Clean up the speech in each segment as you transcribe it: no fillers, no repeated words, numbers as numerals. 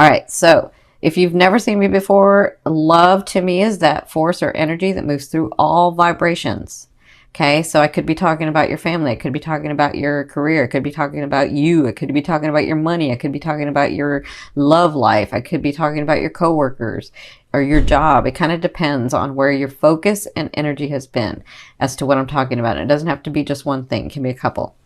All right, so if you've never seen me before, love to me is that force or energy that moves through all vibrations. Okay, so I could be talking about your family. I could be talking about your career. I could be talking about you. I could be talking about your money. I could be talking about your love life. I could be talking about your coworkers or your job. It kind of depends on where your focus and energy has been as to what I'm talking about. It doesn't have to be just one thing. It can be a couple.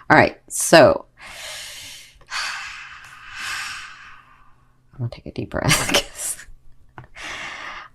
All right, so I'm going to take a deep breath because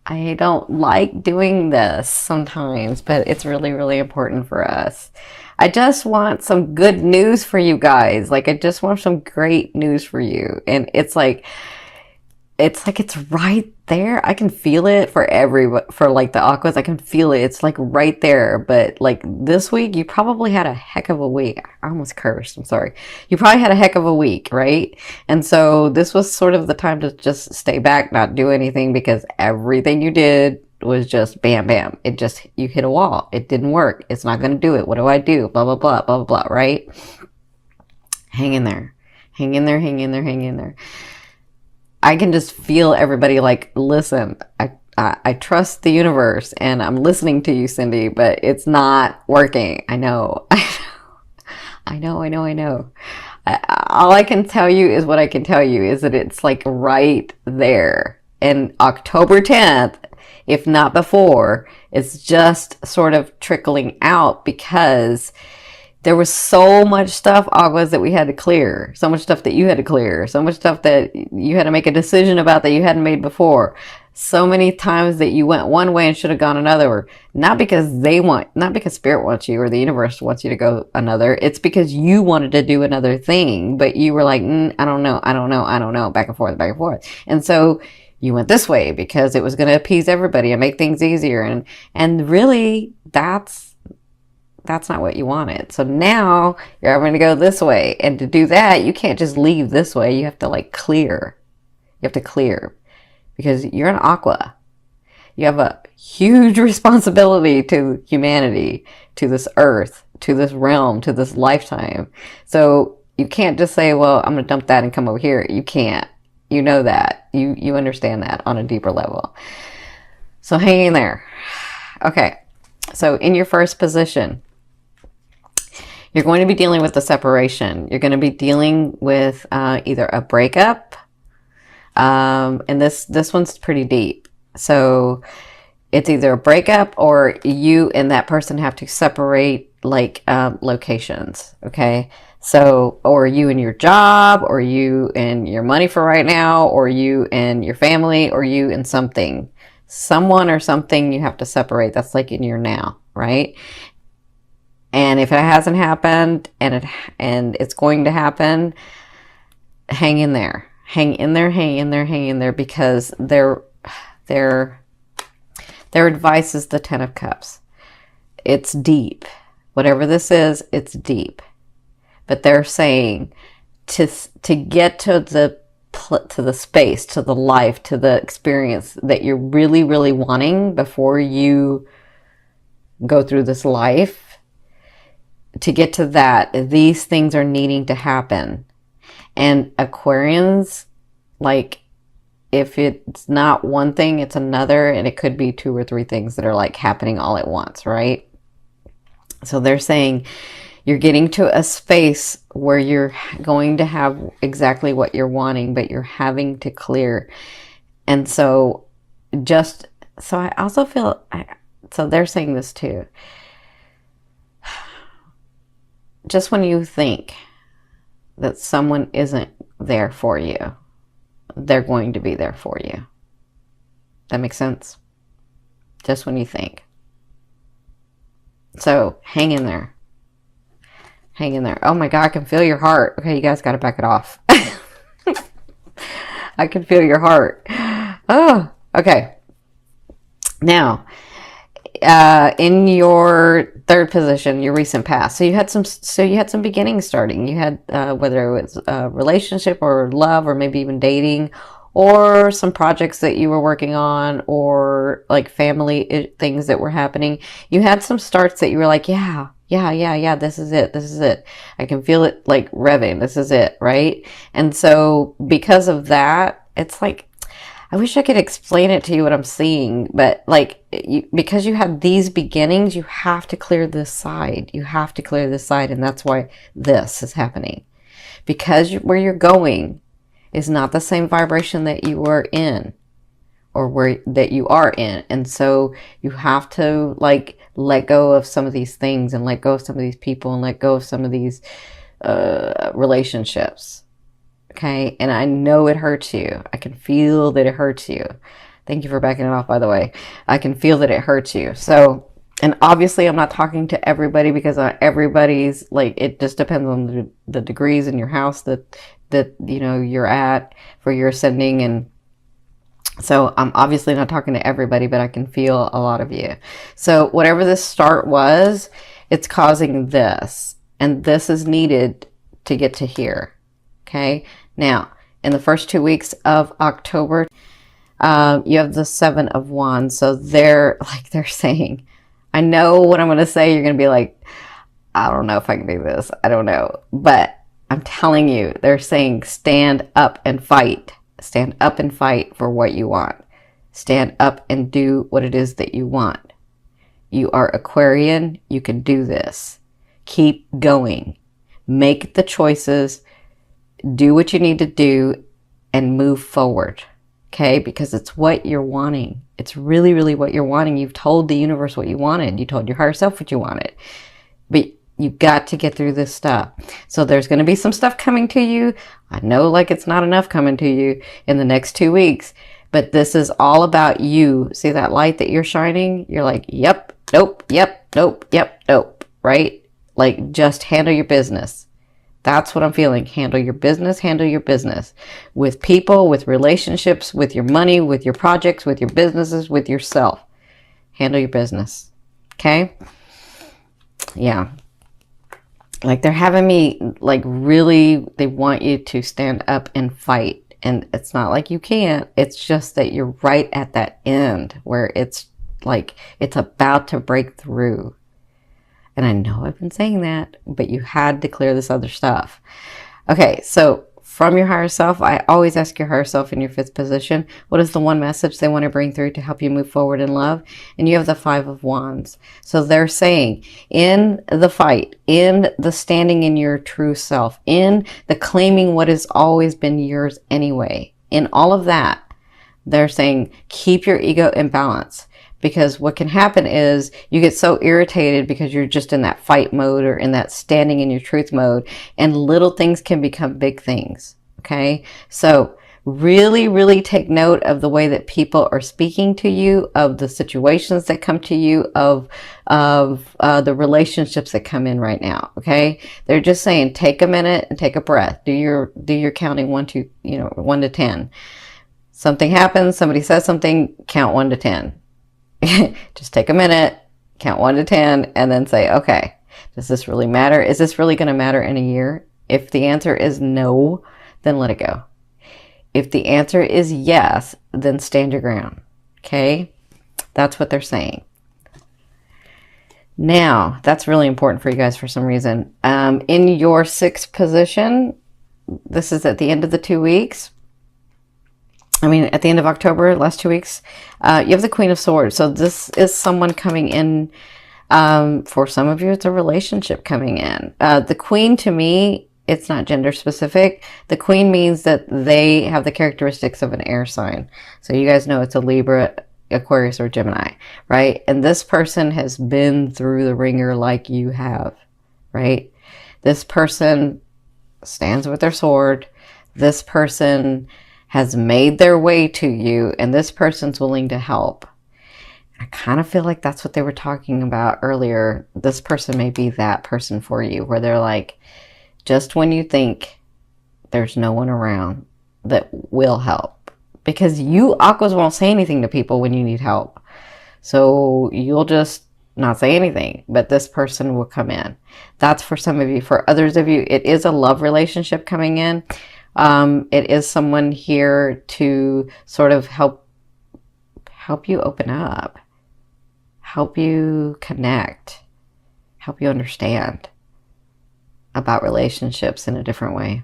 I don't like doing this sometimes, but it's really, really important for us. I just want some good news for you guys. Like, I just want some great news for you. And it's right there. I can feel it for like the Aquas. I can feel it. It's like right there. But like this week, you probably had a heck of a week. I almost cursed. I'm sorry. You probably had a heck of a week, right? And so this was sort of the time to just stay back, not do anything, because everything you did was just bam, bam. You hit a wall. It didn't work. It's not going to do it. What do I do? Blah, blah, blah, blah, blah, blah, right? Hang in there. Hang in there, hang in there, hang in there. I can just feel everybody like, listen, I trust the universe and I'm listening to you, Cindy, but it's not working. I know. I know. All I can tell you is what I can tell you is that it's like right there. And October 10th, if not before, it's just sort of trickling out because there was so much stuff, Aguas, that we had to clear. So much stuff that you had to clear. So much stuff that you had to make a decision about that you hadn't made before. So many times that you went one way and should have gone another. Not because Spirit wants you or the universe wants you to go another. It's because you wanted to do another thing. But you were like, I don't know. Back and forth. And so you went this way because it was going to appease everybody and make things easier. And really, that's not what you wanted. So now you're having to go this way. And to do that, you can't just leave this way. You have to like clear. You have to clear because you're an Aqua. You have a huge responsibility to humanity, to this earth, to this realm, to this lifetime. So you can't just say, well, I'm going to dump that and come over here. You can't. You know that. You understand that on a deeper level. So hang in there. Okay. So in your first position, you're going to be dealing with the separation. You're going to be dealing with either a breakup, and this one's pretty deep. So it's either a breakup or you and that person have to separate like locations, okay? So, or you and your job, or you and your money for right now, or you and your family, or you and something. Someone or something you have to separate. That's like in your now, right? And if it hasn't happened and it's going to happen, hang in there. Hang in there because their advice is the 10 of Cups. It's deep. Whatever this is, it's deep. But they're saying to get to the space, to the life, to the experience that you're really, really wanting before you go through this life, to get to that, these things are needing to happen. And Aquarians, like, if it's not one thing, it's another, and it could be 2 or 3 things that are like happening all at once, right? So they're saying you're getting to a space where you're going to have exactly what you're wanting, but you're having to clear. And so I also feel, so they're saying this too. Just when you think that someone isn't there for you, they're going to be there for you. That makes sense? Just when you think. So hang in there. Hang in there. Oh my God, I can feel your heart. Okay, you guys got to back it off. I can feel your heart. Oh, okay. Now, in your third position, your recent past. So you had some beginnings starting. You had whether it was a relationship or love or maybe even dating, or some projects that you were working on, or like family things that were happening. You had some starts that you were like, yeah, this is it. I can feel it like revving. This is it, right? And so because of that, it's like, I wish I could explain it to you what I'm seeing, but like, because you had these beginnings, you have to clear this side. You have to clear this side, and that's why this is happening. Because where you're going is not the same vibration that you were in, or where that you are in, and so you have to like let go of some of these things, and let go of some of these people, and let go of some of these relationships. Okay, and I know it hurts you. I can feel that it hurts you. Thank you for backing it off, by the way. I can feel that it hurts you. So, and obviously I'm not talking to everybody, because everybody's like, it just depends on the degrees in your house that you know you're at for your ascending. And so I'm obviously not talking to everybody, but I can feel a lot of you. So whatever this start was, it's causing this, and this is needed to get to here. Okay. Now, in the first 2 weeks of October, you have the Seven of Wands. So they're saying, I know what I'm going to say. You're going to be like, I don't know if I can do this. I don't know. But I'm telling you, they're saying stand up and fight. Stand up and fight for what you want. Stand up and do what it is that you want. You are Aquarian. You can do this. Keep going. Make the choices. Do what you need to do and move forward, okay? Because it's what you're wanting. It's really, really what you're wanting. You've told the universe what you wanted. You told your higher self what you wanted. But you've got to get through this stuff. So there's going to be some stuff coming to you. I know like it's not enough coming to you in the next 2 weeks. But this is all about you. See that light that you're shining? You're like, yep, nope, yep, nope, yep, nope, right? Like, just handle your business. That's what I'm feeling. Handle your business. Handle your business. With people, with relationships, with your money, with your projects, with your businesses, with yourself. Handle your business. Okay? Yeah. Like, they're having me, like, really, they want you to stand up and fight. And it's not like you can't. It's just that you're right at that end where it's like, it's about to break through. And I know I've been saying that, but you had to clear this other stuff. Okay, so from your higher self, I always ask your higher self in your 5th position, what is the one message they want to bring through to help you move forward in love? And you have the 5 of Wands. So they're saying, in the fight, in the standing in your true self, in the claiming what has always been yours anyway, in all of that, they're saying, keep your ego in balance. Because what can happen is you get so irritated because you're just in that fight mode or in that standing in your truth mode, and little things can become big things. Okay. So really, really take note of the way that people are speaking to you, of the situations that come to you, of the relationships that come in right now. Okay. They're just saying, take a minute and take a breath. Do your counting 1 to 10. Something happens. Somebody says something, count 1 to 10. Just take a minute, count 1 to 10, and then say, okay, does this really matter? Is this really going to matter in a year? If the answer is no, then let it go. If the answer is yes, then stand your ground. Okay? That's what they're saying. Now, that's really important for you guys for some reason. In your 6th position, this is at the end of the 2 weeks. At the end of October, last 2 weeks, you have the Queen of Swords. So this is someone coming in. For some of you, it's a relationship coming in. The Queen, to me, it's not gender specific. The Queen means that they have the characteristics of an air sign. So you guys know it's a Libra, Aquarius, or Gemini, right? And this person has been through the ringer like you have, right? This person stands with their sword. This person has made their way to you, and this person's willing to help. I kind of feel like that's what they were talking about earlier. This person may be that person for you, where they're like, just when you think there's no one around that will help. Because you, Aquas, won't say anything to people when you need help. So you'll just not say anything, but this person will come in. That's for some of you. For others of you, it is a love relationship coming in. It is someone here to sort of help you open up, help you connect, help you understand about relationships in a different way.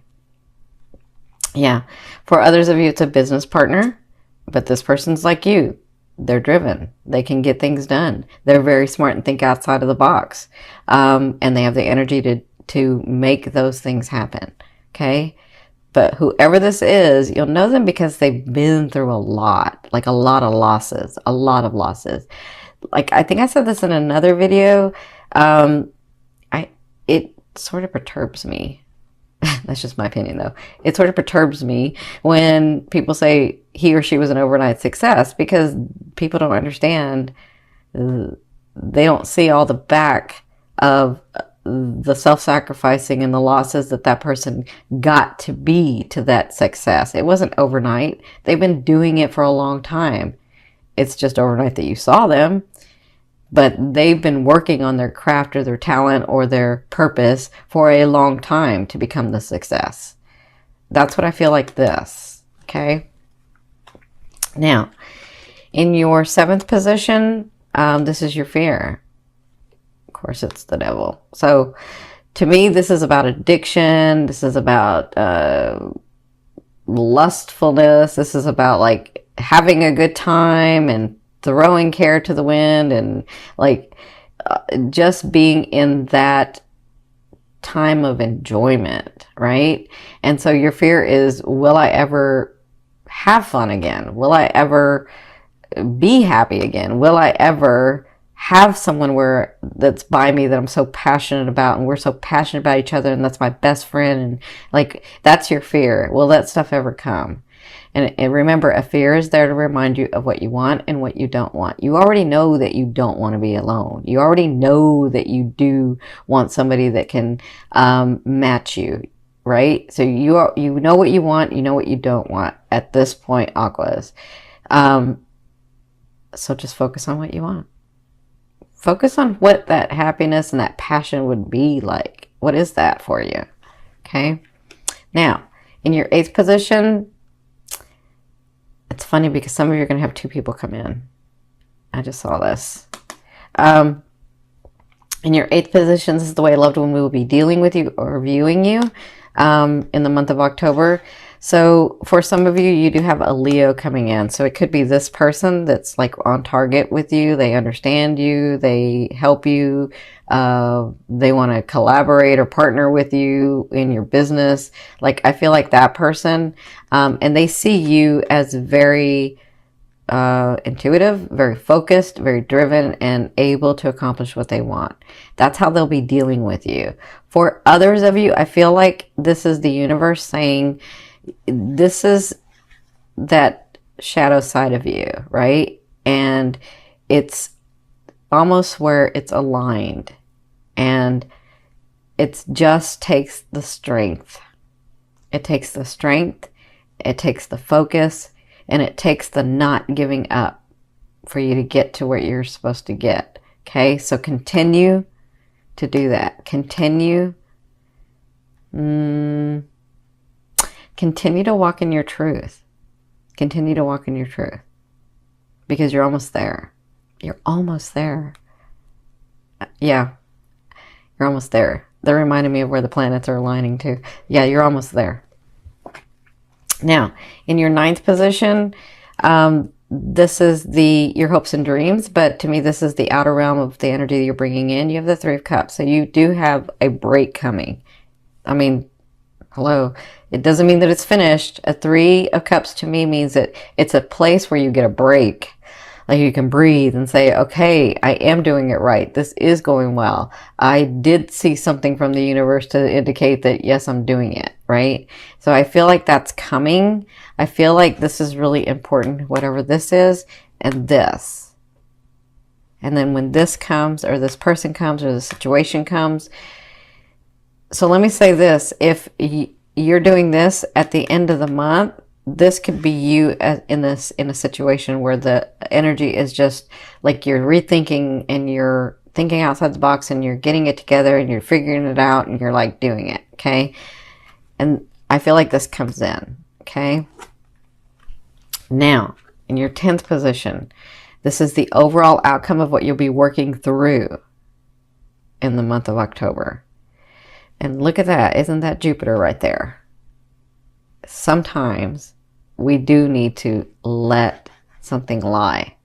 Yeah. For others of you, it's a business partner, but this person's like you. They're driven. They can get things done. They're very smart and think outside of the box. And they have the energy to make those things happen. Okay. But whoever this is, you'll know them because they've been through a lot, like a lot of losses, a lot of losses. Like, I think I said this in another video. Um, it sort of perturbs me. That's just my opinion, though. It sort of perturbs me when people say he or she was an overnight success, because people don't understand. They don't see all the back of the self-sacrificing and the losses that person got to be to that success. It wasn't overnight. They've been doing it for a long time. It's just overnight that you saw them. But they've been working on their craft or their talent or their purpose for a long time to become the success. That's what I feel like this. Okay. Now, in your 7th position, this is your fear. Of course, it's the devil. So to me, this is about addiction. This is about lustfulness. This is about like having a good time and throwing care to the wind, and like just being in that time of enjoyment, right? And so your fear is, will I ever have fun again? Will I ever be happy again? Will I ever have someone that's by me that I'm so passionate about, and we're so passionate about each other, and that's my best friend, and like, that's your fear. Will that stuff ever come? And remember, a fear is there to remind you of what you want and what you don't want. You already know that you don't want to be alone. You already know that you do want somebody that can match you, right? So you know what you want, you know what you don't want at this point, Aquas. So just focus on what you want. Focus on what that happiness and that passion would be like. What is that for you? Okay. Now, in your 8th position, it's funny because some of you are going to have 2 people come in. I just saw this. In your 8th position, this is the way a loved one will be dealing with you or viewing you in the month of October. So for some of you, you do have a Leo coming in. So it could be this person that's like on target with you. They understand you. They help you. They want to collaborate or partner with you in your business. Like, I feel like that person. And they see you as very intuitive, very focused, very driven, and able to accomplish what they want. That's how they'll be dealing with you. For others of you, I feel like this is the universe saying, this is that shadow side of you, right? And it's almost where it's aligned, and it just takes the strength. It takes the strength, it takes the focus, and it takes the not giving up for you to get to where you're supposed to get. Okay, so continue to do that. Continue to walk in your truth. Continue to walk in your truth. Because you're almost there. You're almost there. Yeah, you're almost there. That reminded me of where the planets are aligning to. Yeah, you're almost there. Now, in your 9th position, this is your hopes and dreams, but to me, this is the outer realm of the energy that you're bringing in. You have the 3 of Cups, so you do have a break coming. I mean, hello. It doesn't mean that it's finished. A 3 of Cups to me means that it's a place where you get a break. Like, you can breathe and say, okay, I am doing it right. This is going well. I did see something from the universe to indicate that, yes, I'm doing it, right? So I feel like that's coming. I feel like this is really important, whatever this is, and this. And then when this comes, or this person comes, or the situation comes. So let me say this. If you're doing this at the end of the month, this could be you in a situation where the energy is just like you're rethinking and you're thinking outside the box and you're getting it together and you're figuring it out and you're like doing it. Okay. And I feel like this comes in. Okay. Now, in your 10th position, this is the overall outcome of what you'll be working through in the month of October. And look at that. Isn't that Jupiter right there? sometimes we do need to let something lie.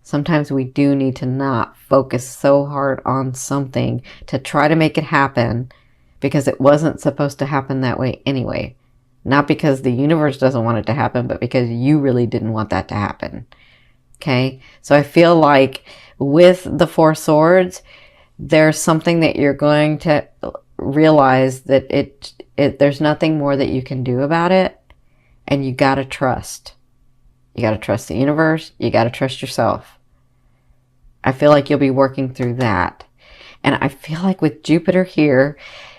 Sometimes we do need to not focus so hard on something to try to make it happen because it wasn't supposed to happen that way anyway. Not because the universe doesn't want it to happen, but because you really didn't want that to happen. Okay? So I feel like with the Four Swords, there's something that you're going to realize that there's nothing more that you can do about it, and you got to trust. You got to trust the universe. You got to trust yourself. I feel like you'll be working through that. And I feel like with Jupiter here,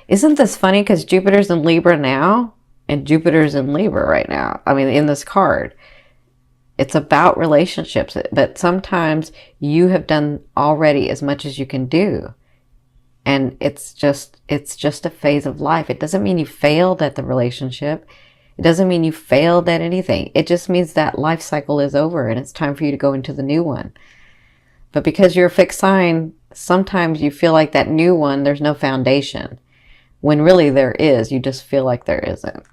isn't this funny? Because Jupiter's in Libra now, and Jupiter's in Libra right now. I mean, in this card. It's about relationships, but sometimes you have done already as much as you can do. And it's just a phase of life. It doesn't mean you failed at the relationship. It doesn't mean you failed at anything. It just means that life cycle is over and it's time for you to go into the new one. But because you're a fixed sign, sometimes you feel like that new one, there's no foundation. When really there is, you just feel like there isn't,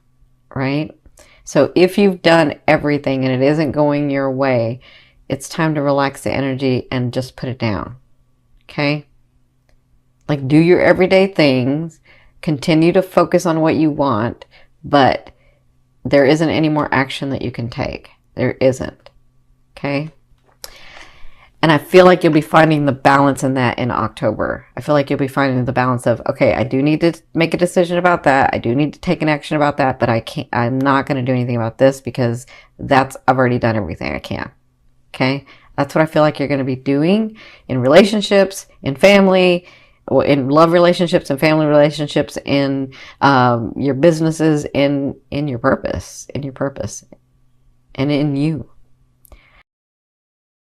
right? So if you've done everything and it isn't going your way, it's time to relax the energy and just put it down, okay? Like, do your everyday things, continue to focus on what you want, but there isn't any more action that you can take. There isn't, okay? And I feel like you'll be finding the balance in that in October. I feel like you'll be finding the balance of, okay, I do need to make a decision about that. I do need to take an action about that, but I'm not going to do anything about this because I've already done everything I can. Okay. That's what I feel like you're going to be doing in relationships, in family, in love relationships and family relationships, in your businesses, in your purpose, and in you.